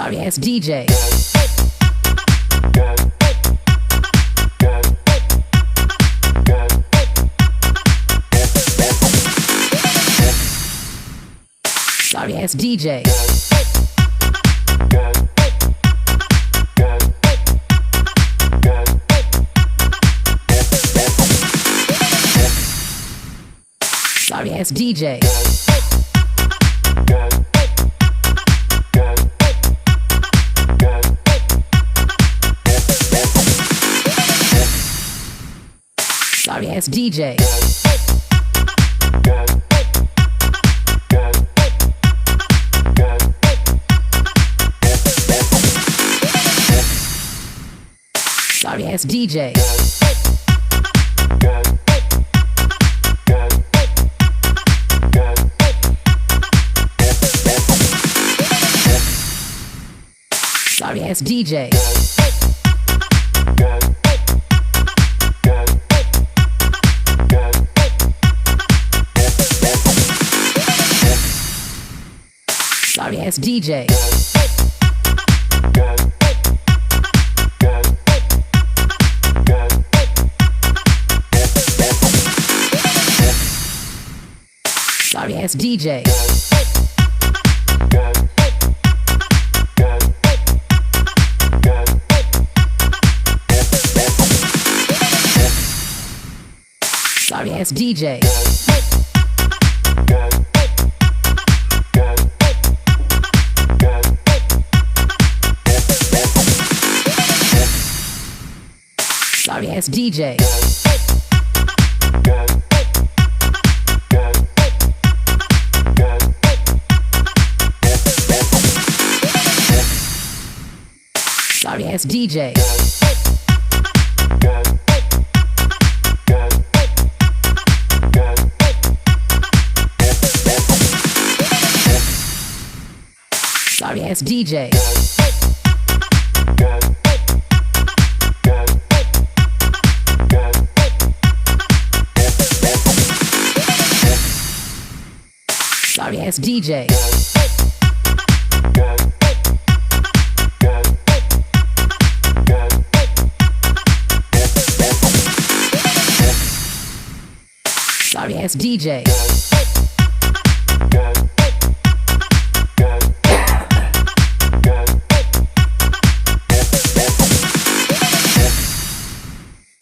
Sorry ass DJ. Sorry ass DJ. Sorry ass DJ. Sorry ass DJ. Sorry ass DJ. Sorry ass DJ. Sorry ass DJ. Sorry ass DJ. Sorry ass DJ. Sorry ass DJ. Sorry ass DJ. Sorry ass DJ. Sorry ass DJ. Sorry ass DJ.